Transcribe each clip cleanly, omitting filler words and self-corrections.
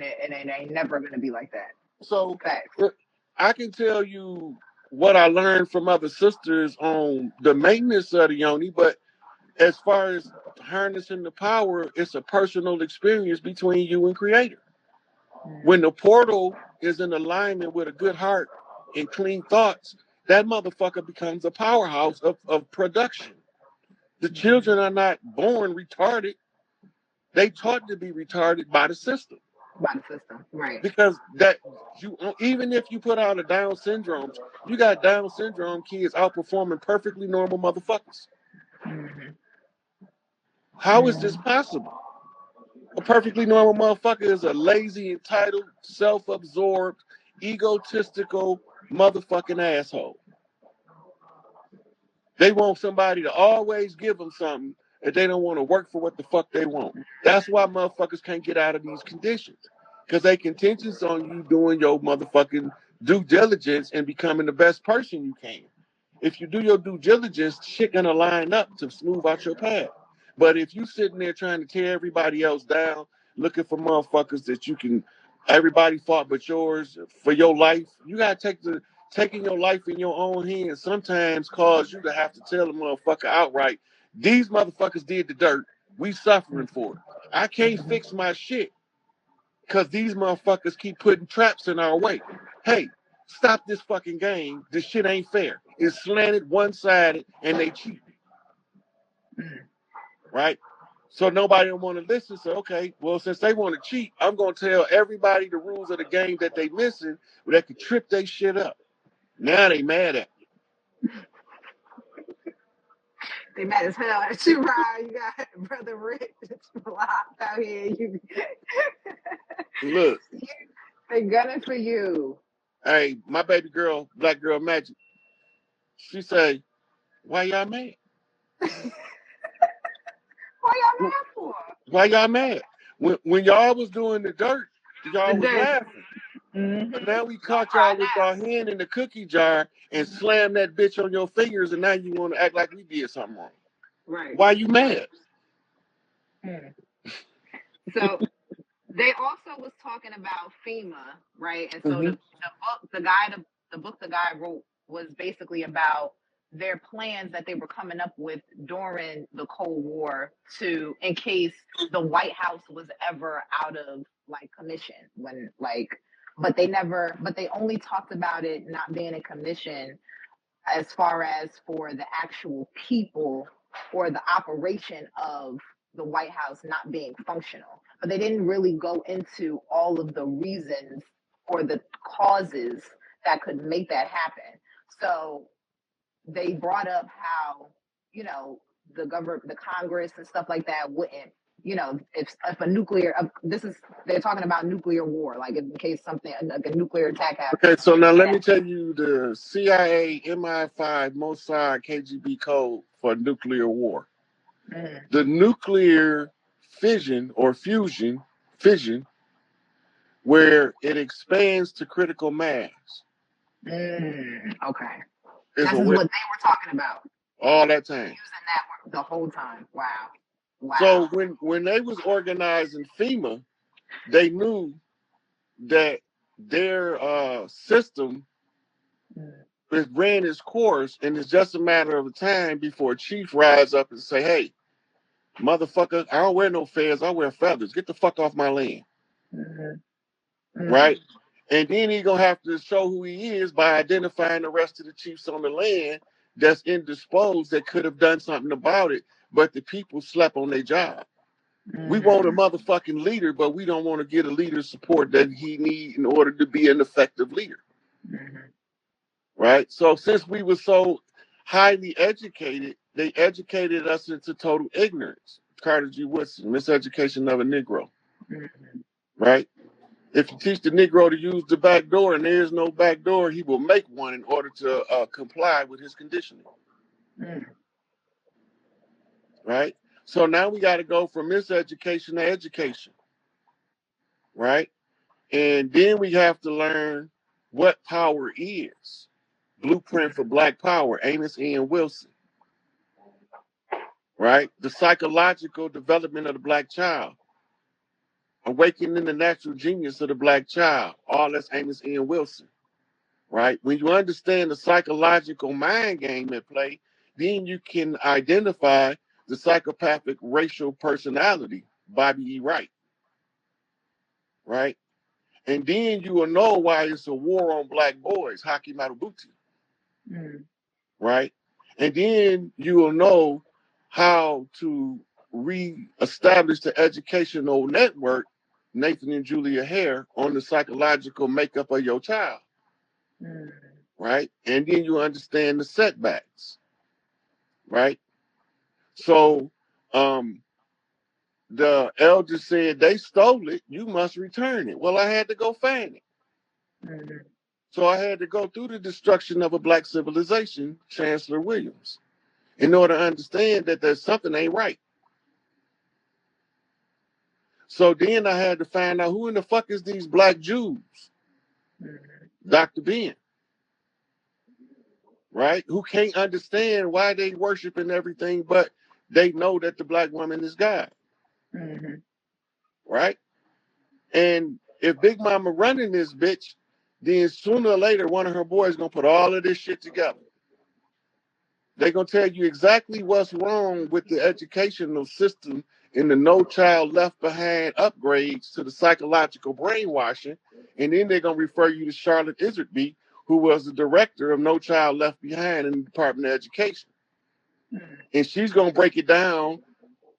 and it ain't never gonna be like that. So Facts. I can tell you what I learned from other sisters on the maintenance of the yoni, but as far as harnessing the power, it's a personal experience between you and Creator. When the portal is in alignment with a good heart and clean thoughts, that motherfucker becomes a powerhouse of production. The children are not born retarded. They taught to be retarded by the system. By the system, right? Because that you even if you put out a Down syndrome, you got Down syndrome kids outperforming perfectly normal motherfuckers. Mm-hmm. How is this possible? A perfectly normal motherfucker is a lazy, entitled, self-absorbed, egotistical motherfucking asshole. They want somebody to always give them something, and they don't want to work for what the fuck they want. That's why motherfuckers can't get out of these conditions. Because they contingent on you doing your motherfucking due diligence and becoming the best person you can. If you do your due diligence, shit gonna line up to smooth out your path. But if you sitting there trying to tear everybody else down, looking for motherfuckers that you can, everybody fought but yours for your life, you gotta taking your life in your own hands sometimes cause you to have to tell a motherfucker outright, these motherfuckers did the dirt. We suffering for it. I can't fix my shit because these motherfuckers keep putting traps in our way. Hey, stop this fucking game. This shit ain't fair. It's slanted, one-sided, and they cheat. Right? So nobody don't want to listen. So, okay, well, since they want to cheat, I'm going to tell everybody the rules of the game that they missing that could trip they shit up. Now they mad at me. They mad as hell at you, Ryan. You got Brother Rich blocked out here. Look, They gunning for you. hey, my baby girl, Black Girl Magic, she say, why y'all mad? What y'all mad for? Why y'all mad? When y'all was doing the dirt, The y'all was dirt. laughing. Mm-hmm. But now we Don't caught cry y'all with our hand in the cookie jar and slammed that bitch on your fingers, and now you want to act like we did something wrong. now. Right. Why you mad? Mm. So they also was talking about FEMA, right? And so Mm-hmm. the book the guy wrote was basically about their plans that they were coming up with during the Cold War to in case the White House was ever out of like commission when like but they only talked about it not being in commission as far as for the actual people or the operation of the White House not being functional. But they didn't really go into all of the reasons or the causes that could make that happen. So they brought up how, you know, the government, the Congress and stuff like that wouldn't, you know, if a nuclear, this is, they're talking about nuclear war, like in case something, like a nuclear attack happened. Okay, so now let me tell you the CIA, MI5, Mossad, KGB code for nuclear war. Mm. The nuclear fission or fission, where it expands to critical mass, Okay. is This a is win what they were talking about. all that time. Using that word the whole time. Wow. Wow. So when they was organizing FEMA, they knew that their system it ran its course, and it's just a matter of time before Chief rise up and say, "Hey, motherfucker, I don't wear no feathers. I wear feathers. Get the fuck off my land." Right? And then he gonna have to show who he is by identifying the rest of the chiefs on the land that's indisposed that could have done something about it, but the people slept on their job. We want a motherfucking leader, but we don't want to get a leader's support that he need in order to be an effective leader. Right? So since we were so highly educated, they educated us into total ignorance. Carter G. Woodson, miseducation of a Negro. Right? If you teach the Negro to use the back door and there is no back door, he will make one in order to comply with his conditioning. Right? So now we got to go from miseducation to education. Right? And then we have to learn what power is. Blueprint for Black Power, Amos Ian Wilson. Right? The psychological development of the Black child. Awakening the natural genius of the black child. All that's Amos N. Wilson, right? When you understand the psychological mind game at play, then you can identify the psychopathic racial personality, Bobby E. Wright, right? And then you will know why it's a war on black boys, Haki Matabuti, right? And then you will know how to re-establish the educational network, Nathan and Julia Hare, on the psychological makeup of your child, right? And then you understand the setbacks, right? So the elder said, they stole it, you must return it. Well, I had to go find it. So I had to go through the destruction of a black civilization, Chancellor Williams, in order to understand that there's something ain't right. So then I had to find out who in the fuck is these black Jews, Dr. Ben, right? Who can't understand why they worship and everything, but they know that the black woman is God, right? And if Big Mama running this bitch, then sooner or later one of her boys gonna put all of this shit together. They're gonna tell you exactly what's wrong with the educational system in the No Child Left Behind upgrades to the psychological brainwashing, and then they're gonna refer you to Charlotte Isertby, who was the director of No Child Left Behind in the Department of Education. And she's gonna break it down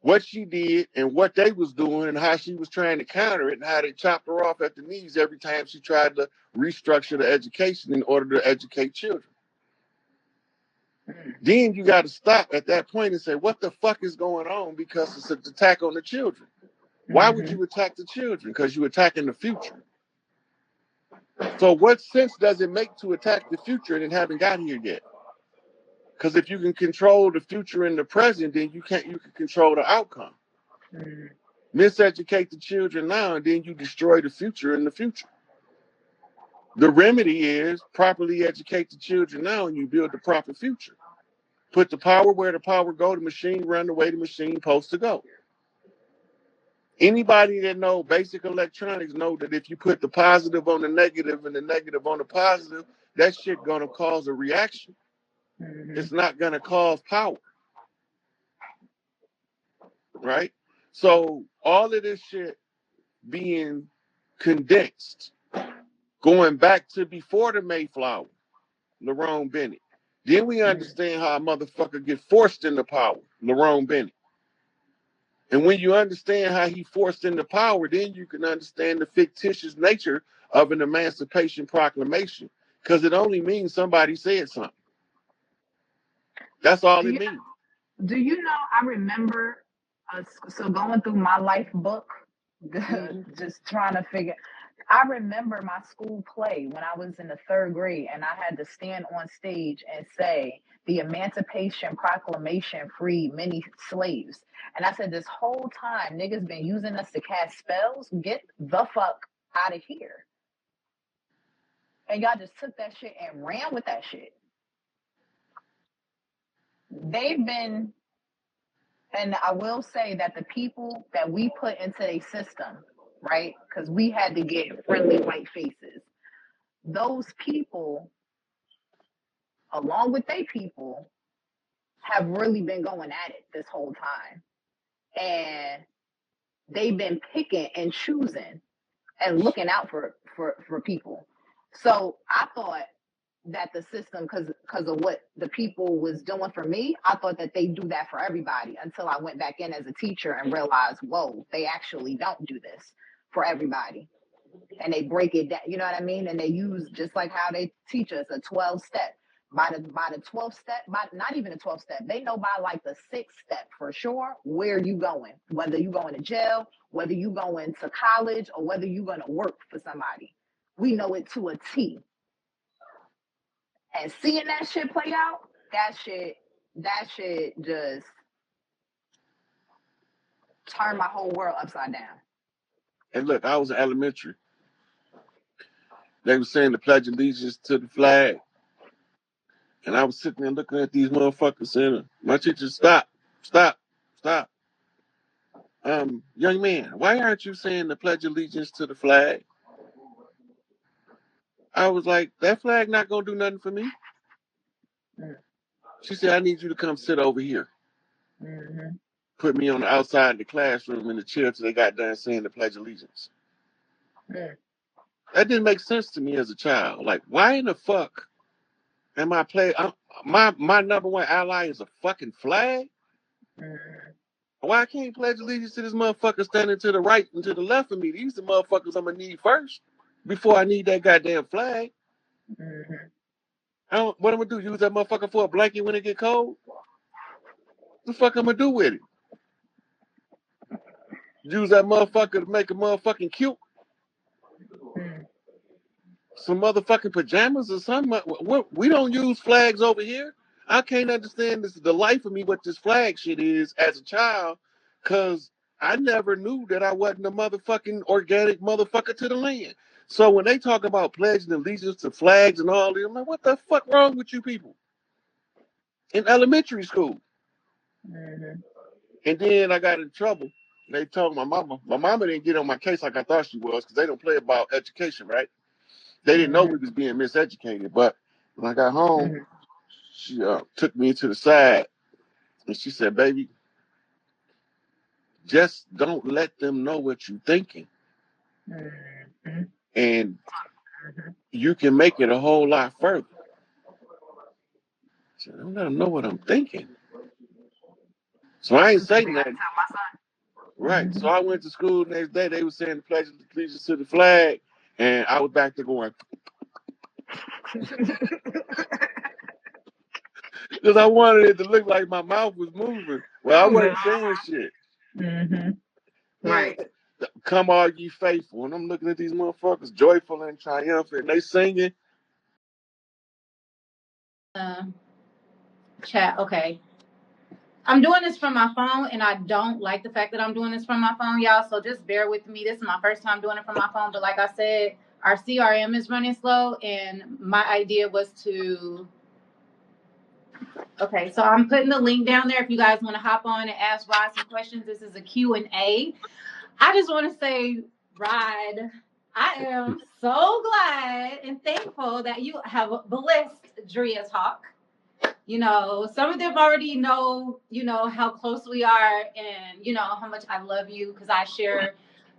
what she did and what they was doing and how she was trying to counter it and how they chopped her off at the knees every time she tried to restructure the education in order to educate children. Then you got to stop at that point and say, what the fuck is going on? Because it's an attack on the children. Why would you attack the children? Because you're attacking the future. So what sense does it make to attack the future and it haven't gotten here yet? Because if you can control the future and the present, then you can control the outcome. Miseducate the children now, and then you destroy the future in the future. The remedy is properly educate the children now, and you build the proper future. Put the power where the power go. The machine run the way the machine supposed to go. Anybody that know basic electronics know that if you put the positive on the negative and the negative on the positive, that shit gonna cause a reaction. It's not gonna cause power, right? So all of this shit being condensed, going back to before the Mayflower, Lerone Bennett. Then we understand how a motherfucker get forced into power, Lerone Bennett. And when you understand how he forced into power, then you can understand the fictitious nature of an Emancipation Proclamation, because it only means somebody said something. That's all it means. Do you know, I remember, so going through my life book, just trying to figure, I remember my school play when I was in the third grade and I had to stand on stage and say, the Emancipation Proclamation freed many slaves. And I said, this whole time, niggas been using us to cast spells. Get the fuck out of here. And y'all just took that shit and ran with that shit. They've been, and I will say that the people that we put into a system, right? Because we had to get friendly white faces. Those people, along with they people, have really been going at it this whole time. And they've been picking and choosing and looking out for people. So I thought that the system, because of what the people was doing for me, I thought that they do that for everybody until I went back in as a teacher and realized, whoa, they actually don't do this for everybody. And they break it down, you know what I mean? And they use, just like how they teach us, a 12-step. By the 12th step, by not even a 12th step, they know by like the 6th step for sure where you going, whether you going to jail, whether you going to college, or whether you going to work for somebody. We know it to a T. And seeing that shit play out, that shit just turned my whole world upside down. And look, I was in elementary. They were saying the Pledge of Allegiance to the flag. And I was sitting there looking at these motherfuckers saying, my teacher, stop, stop, stop. young man, why aren't you saying the Pledge of Allegiance to the flag? I was like, that flag not gonna do nothing for me. She said, I need you to come sit over here. Mm-hmm. Put me on the outside of the classroom in the chair till they got done saying the Pledge of Allegiance. Mm. That didn't make sense to me as a child. Like, why in the fuck am I play? My number one ally is a fucking flag. Mm-hmm. Why I can't pledge allegiance to this motherfucker standing to the right and to the left of me? These the motherfuckers I'm gonna need first before I need that goddamn flag. Mm-hmm. What I'm gonna do? Use that motherfucker for a blanket when it get cold? What the fuck I'm gonna do with it? Use that motherfucker to make a motherfucking cute? Mm. Some motherfucking pajamas or something? We don't use flags over here. I can't understand this the life of me what this flag shit is as a child, cause I never knew that I wasn't a motherfucking organic motherfucker to the land. So when they talk about pledging allegiance to flags and all that, I'm like, what the fuck wrong with you people in elementary school? Mm-hmm. And then I got in trouble. They told my mama. My mama didn't get on my case like I thought she was, because they don't play about education, right? They didn't know we was being miseducated. But when I got home, Mm-hmm. she took me to the side and she said, "Baby, just don't let them know what you're thinking, Mm-hmm. and you can make it a whole lot further." I said, "Don't let them know what I'm thinking." So I ain't That's the same saying thing I nothing. tell my Right. son. So I went to school the next day. They were saying the pledge of allegiance to the flag, and I was back there going, because I wanted it to look like my mouth was moving. Well, I wasn't saying shit. Mm-hmm. Man, Right. come all ye faithful. And I'm looking at these motherfuckers joyful and triumphant. And they singing. uh, Chat. Okay. I'm doing this from my phone, and I don't like the fact that I'm doing this from my phone, y'all. So just bear with me. This is my first time doing it from my phone. But like I said, our CRM is running slow, and my idea was to. Okay, so I'm putting the link down there if you guys want to hop on and ask Rod some questions. This is a Q&A. I just want to say, Rod, I am so glad and thankful that you have blessed Dria's Hawk. You know, some of them already know, how close we are, and, how much I love you, because I share,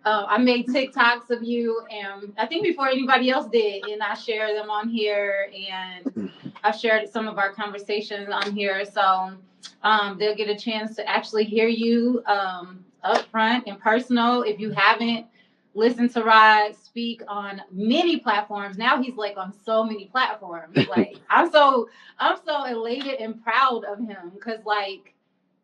I made TikToks of you, and I think before anybody else did, and I share them on here, and I've shared some of our conversations on here. So they'll get a chance to actually hear you up front and personal. If you haven't listened to Rod speak on many platforms, now he's like on so many platforms. Like I'm so elated and proud of him, because like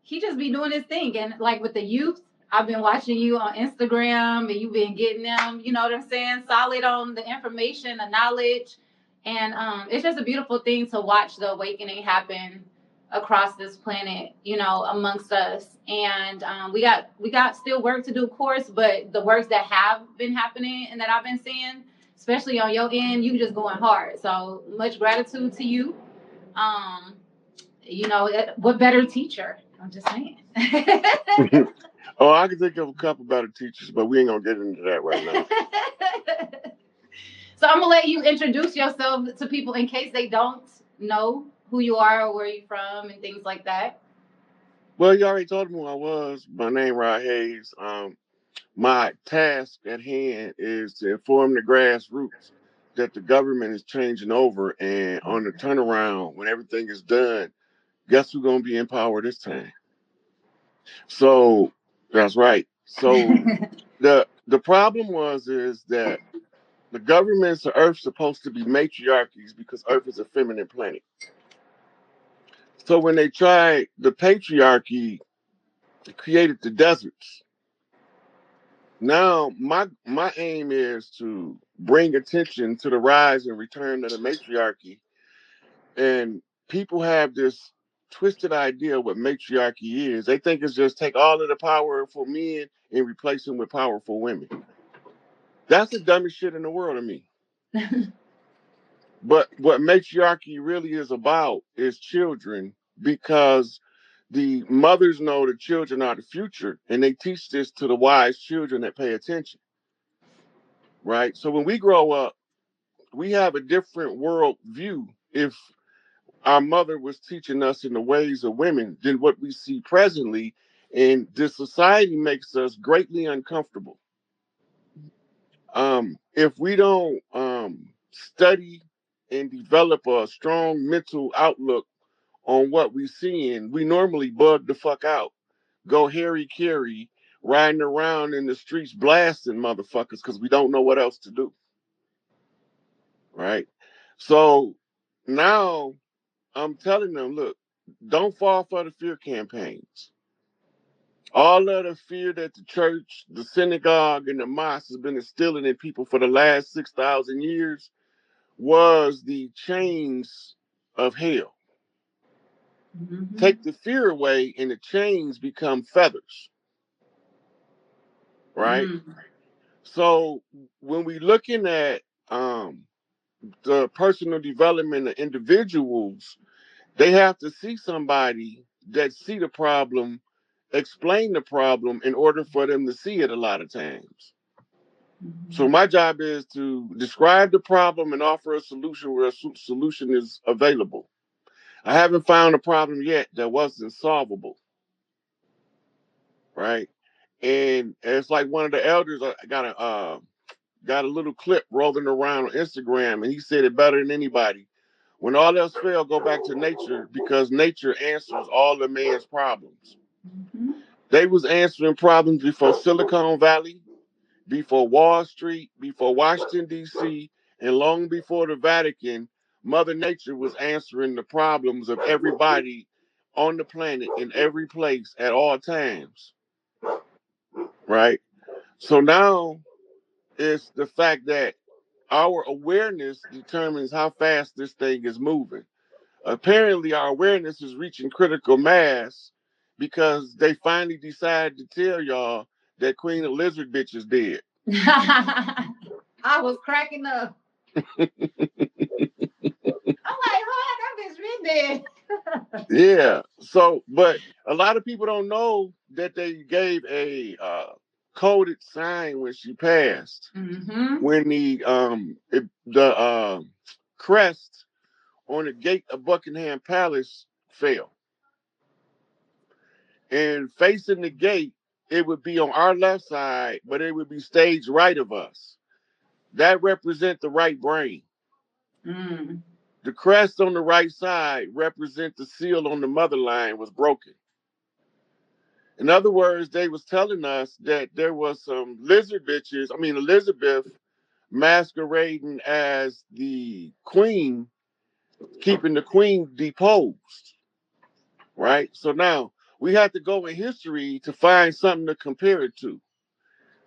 he just be doing his thing, and like with the youth, I've been watching you on Instagram, and you've been getting them, you know what I'm saying, solid on the information, the knowledge, and it's just a beautiful thing to watch the awakening happen across this planet, amongst us. And we got still work to do, of course, but the works that have been happening and that I've been seeing, especially on your end, you just going hard. So much gratitude to you. um what better teacher? I'm just saying. Oh, I can think of a couple better teachers, but we ain't gonna get into that right now. So I'm gonna let you introduce yourself to people in case they don't know who you are or where you're from and things like that. Well, you already told them who I was. My name Rod Hayes. My task at hand is to inform the grassroots that the government is changing over, and on the turnaround, when everything is done, guess who's gonna be in power this time? So that's right. So the problem is that the governments of Earth supposed to be matriarchies because Earth is a feminine planet. So when they tried the patriarchy, it created the deserts. Now my aim is to bring attention to the rise and return of the matriarchy. And people have this twisted idea of what matriarchy is. They think it's just take all of the power for men and replace them with powerful women. That's the dumbest shit in the world to me. But what matriarchy really is about is children, because the mothers know the children are the future, and they teach this to the wise children that pay attention, right? So when we grow up, we have a different world view if our mother was teaching us in the ways of women than what we see presently, and this society makes us greatly uncomfortable. If we don't study and develop a strong mental outlook on what we seeing, we normally bug the fuck out, go Harry Carey, riding around in the streets blasting motherfuckers because we don't know what else to do, right? So now I'm telling them, look, don't fall for the fear campaigns. All of the fear that the church, the synagogue, and the mosque has been instilling in people for the last 6,000 years was the chains of hell. Mm-hmm. Take the fear away, and the chains become feathers, right? Mm. So when we looking at the personal development of individuals, they have to see somebody that see the problem, explain the problem in order for them to see it a lot of times. So Mm-hmm. my job is to describe the problem and offer a solution where a solution is available. I haven't found a problem yet that wasn't solvable, right? And it's like one of the elders got a little clip rolling around on Instagram, and he said it better than anybody. When all else fails, go back to nature because nature answers all of man's problems. Mm-hmm. They was answering problems before Silicon Valley, before Wall Street, before Washington, D.C., and long before the Vatican. Mother Nature was answering the problems of everybody on the planet in every place at all times, right? So now it's the fact that our awareness determines how fast this thing is moving. Apparently, our awareness is reaching critical mass because they finally decided to tell y'all that Queen Elizabeth bitch is dead. I was cracking up. I'm like, huh, that bitch been dead. Yeah. So, but a lot of people don't know that they gave a coded sign when she passed. Mm-hmm. When the crest on the gate of Buckingham Palace fell, and facing the gate, it would be on our left side, but it would be stage right of us. That represent the right brain. Mm. The crest on the right side represent the seal on the mother line was broken. In other words, they was telling us that there was some lizard bitches, I mean Elizabeth, masquerading as the queen, keeping the queen deposed, right? So now we have to go in history to find something to compare it to.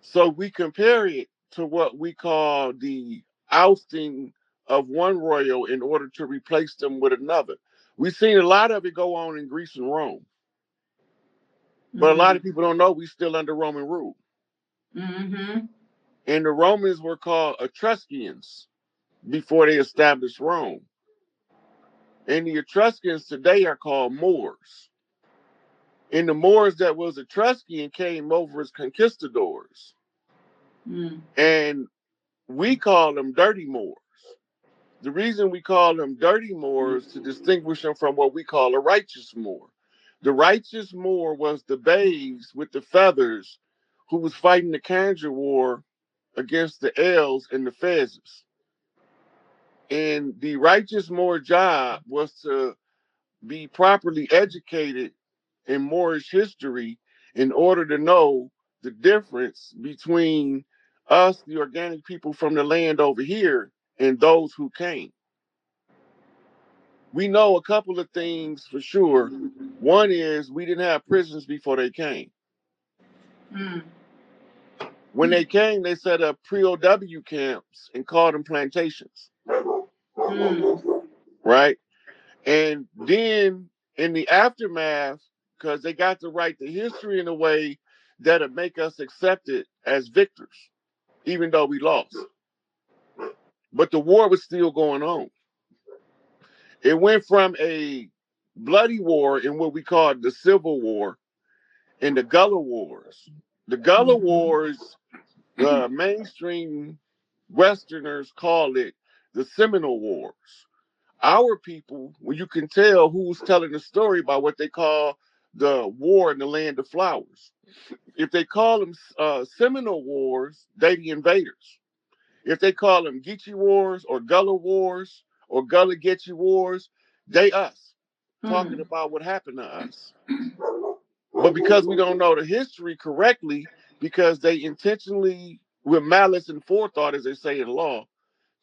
So we compare it to what we call the ousting of one royal in order to replace them with another. We've seen a lot of it go on in Greece and Rome, but a lot Mm. of people don't know we still under Roman rule. Mm-hmm. And the Romans were called Etruscans before they established Rome. And the Etruscans today are called Moors. And the Moors that was Etruscan came over as conquistadors. Mm. And we call them dirty Moors. The reason we call them dirty Moors to distinguish them from what we call a righteous Moor. The righteous Moor was the bays with the feathers who was fighting the Kandja War against the Els and the Fezes. And the righteous Moor job was to be properly educated in Moorish history in order to know the difference between us, the organic people from the land over here, and those who came. We know a couple of things for sure. One is we didn't have prisons before they came. Mm. When they came, they set up pre-OW camps and called them plantations, Mm. right? And then in the aftermath, because they got to write the history in a way that'll make us accept it as victors, even though we lost. But the war was still going on. It went from a bloody war in what we call the Civil War and the Gullah Wars. The Gullah Wars, the mainstream Westerners call it the Seminole Wars. Our people, well, you can tell who's telling the story by what they call the war in the land of flowers. If they call them Seminole Wars, they the invaders. If they call them Geechee Wars or Gullah Wars or Gullah Geechee Wars, they us, talking about what happened to us. But because we don't know the history correctly, because they intentionally, with malice and forethought, as they say in law,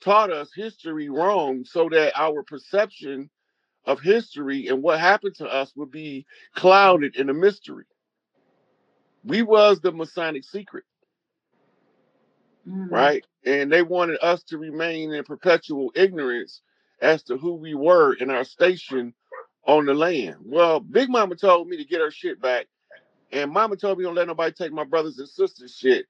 taught us history wrong so that our perception of history and what happened to us would be clouded in a mystery. We was the Masonic secret, right? And they wanted us to remain in perpetual ignorance as to who we were in our station on the land. Well, Big Mama told me to get her shit back. And Mama told me don't let nobody take my brothers and sisters shit.